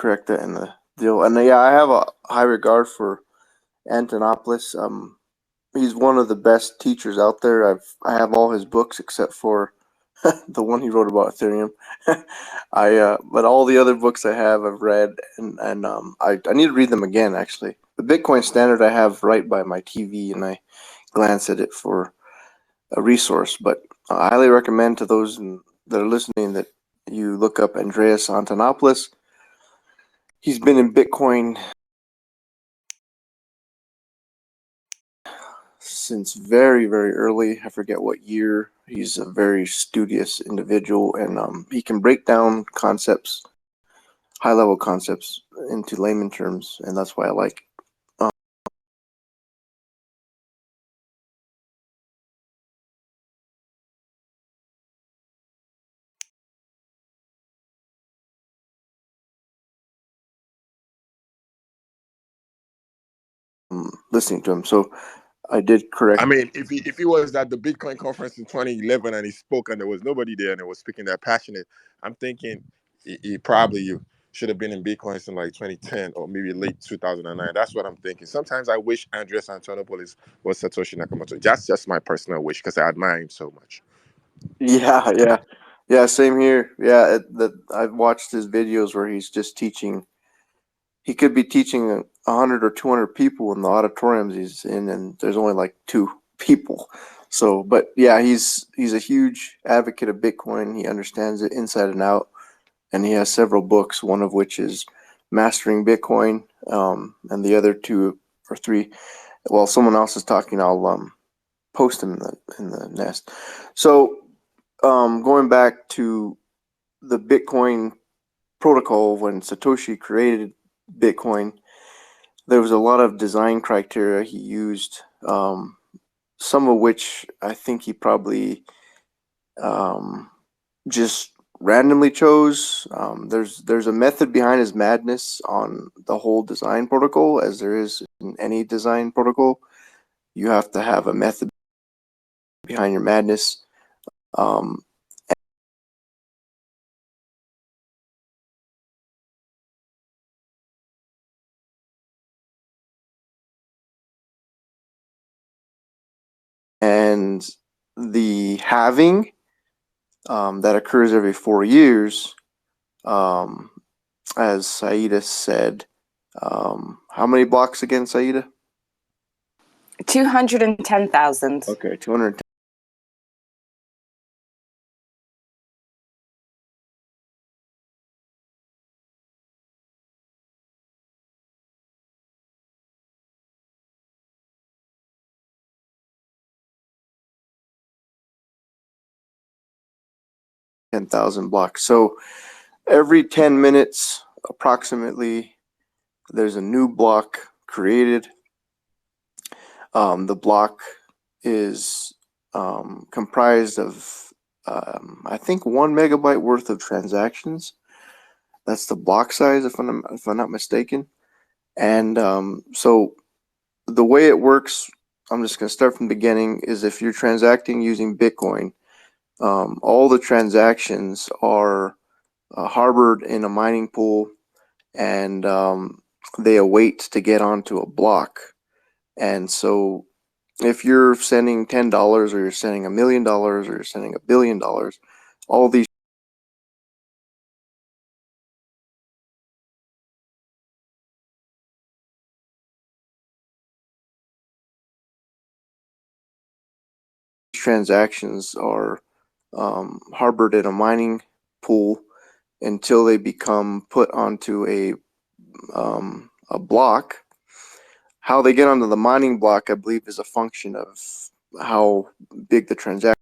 correct that in the deal. And yeah, I have a high regard for Antonopoulos. He's one of the best teachers out there. I have all his books except for the one he wrote about Ethereum. But all the other books I have, I've read, and I need to read them again. Actually, the Bitcoin Standard I have right by my TV, and I glance at it for a resource. But I highly recommend to those that are listening that you look up Andreas Antonopoulos. He's been in Bitcoin since very, very early. I forget what year. He's a very studious individual, and he can break down concepts, high-level concepts, into layman terms, and that's why I like listening to him. So I did correct. I mean, if he was at the Bitcoin conference in 2011 and he spoke and there was nobody there and it was speaking that passionate, I'm thinking he probably should have been in Bitcoin in like 2010 or maybe late 2009. That's what I'm thinking. Sometimes I wish Andreas Antonopoulos was Satoshi Nakamoto. That's just my personal wish because I admire him so much. Yeah. Same here. Yeah, I've watched his videos where he's just teaching. He could be teaching 100 or 200 people in the auditoriums he's in, and there's only like 2 people. So, but yeah, he's a huge advocate of Bitcoin. He understands it inside and out, and he has several books. One of which is Mastering Bitcoin, and the other 2 or 3. While someone else is talking, I'll post them in the nest. So, going back to the Bitcoin protocol, when Satoshi created Bitcoin, there was a lot of design criteria he used, some of which I think he probably just randomly chose. There's a method behind his madness on the whole design protocol, as there is in any design protocol. You have to have a method behind your madness. Um, and the halving that occurs every 4 years, as Saida said. How many blocks again, Saida? 210,000. Okay, 210. Blocks. So every 10 minutes, approximately, there's a new block created. The block is comprised of, I think, 1 megabyte worth of transactions. That's the block size, if I'm not mistaken. And so the way it works, I'm just going to start from the beginning, is if you're transacting using Bitcoin, all the transactions are harbored in a mining pool, and they await to get onto a block. And so if you're sending $10, or you're sending $1 million, or you're sending $1 billion, all these transactions are harbored in a mining pool until they become put onto a block. How they get onto the mining block, I believe, is a function of how big the transaction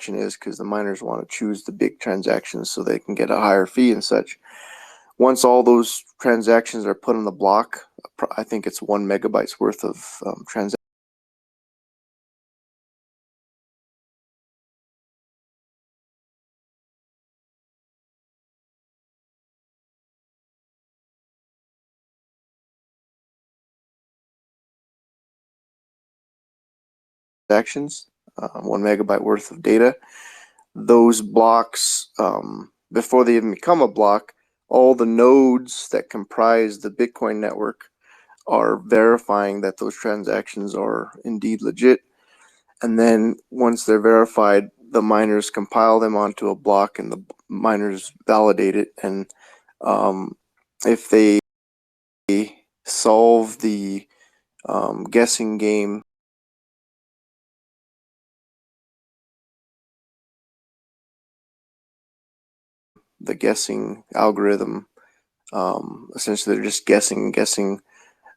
is, because the miners want to choose the big transactions so they can get a higher fee and such. Once all those transactions are put on the block, I think it's 1 megabyte's worth of transactions transactions, 1 megabyte worth of data. Those blocks, before they even become a block, all the nodes that comprise the Bitcoin network are verifying that those transactions are indeed legit. And then once they're verified, the miners compile them onto a block and the miners validate it. And if they solve the guessing game, the guessing algorithm, essentially they're just guessing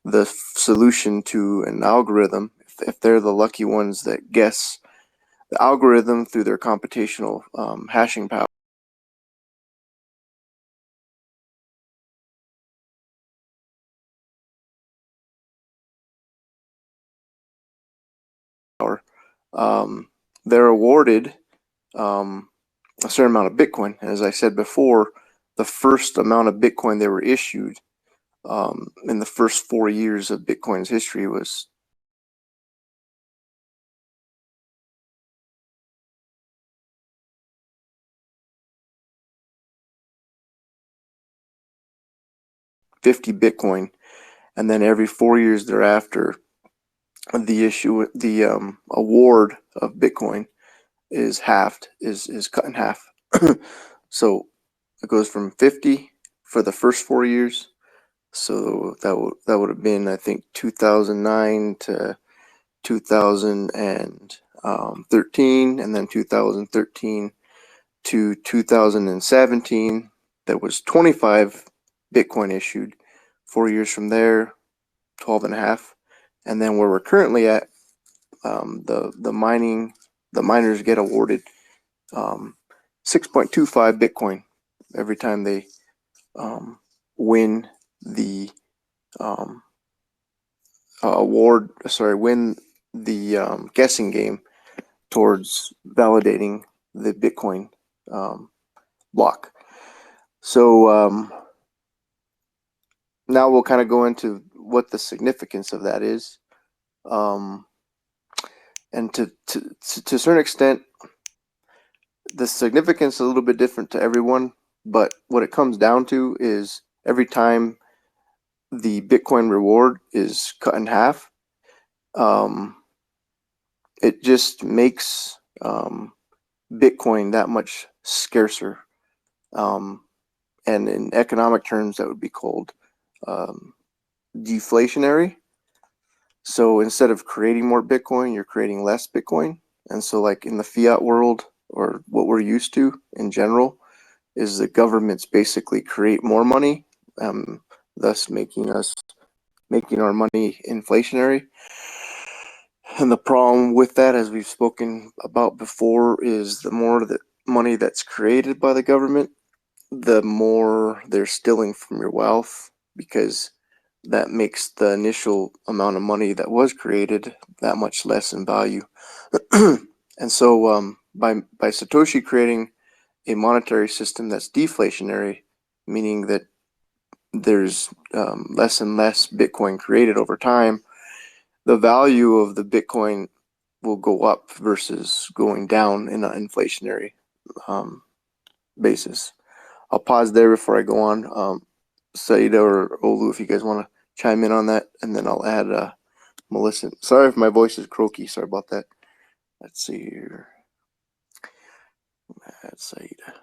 the solution to an algorithm. If they're the lucky ones that guess the algorithm through their computational hashing power, they're awarded a certain amount of Bitcoin. And as I said before, the first amount of Bitcoin they were issued in the first 4 years of Bitcoin's history was $50 Bitcoin, and then every 4 years thereafter, the award of Bitcoin is halved, is cut in half. So it goes from 50 for the first 4 years. So that would have been, I think, 2009 to 2013, and then 2013 to 2017. There was 25 Bitcoin issued. 4 years from there, 12 and a half. And then where we're currently at, the miners get awarded 6.25 Bitcoin every time they win the win the guessing game towards validating the Bitcoin block. So now we'll kind of go into what the significance of that is. And to a certain extent, the significance is a little bit different to everyone, but what it comes down to is every time the Bitcoin reward is cut in half, it just makes Bitcoin that much scarcer. And in economic terms, that would be called deflationary. So instead of creating more Bitcoin, you're creating less Bitcoin. And so like in the fiat world, or what we're used to in general, is the governments basically create more money, thus making our money inflationary. And the problem with that, as we've spoken about before, is the more the money that's created by the government, the more they're stealing from your wealth, because that makes the initial amount of money that was created that much less in value. And so by Satoshi creating a monetary system that's deflationary, meaning that there's less and less Bitcoin created over time, the value of the Bitcoin will go up versus going down in an inflationary basis. I'll pause there before I go on. Saida or Olu, if you guys want to chime in on that, and then I'll add Melissa. Sorry if my voice is croaky. Sorry about that. Let's see here. Add Saida.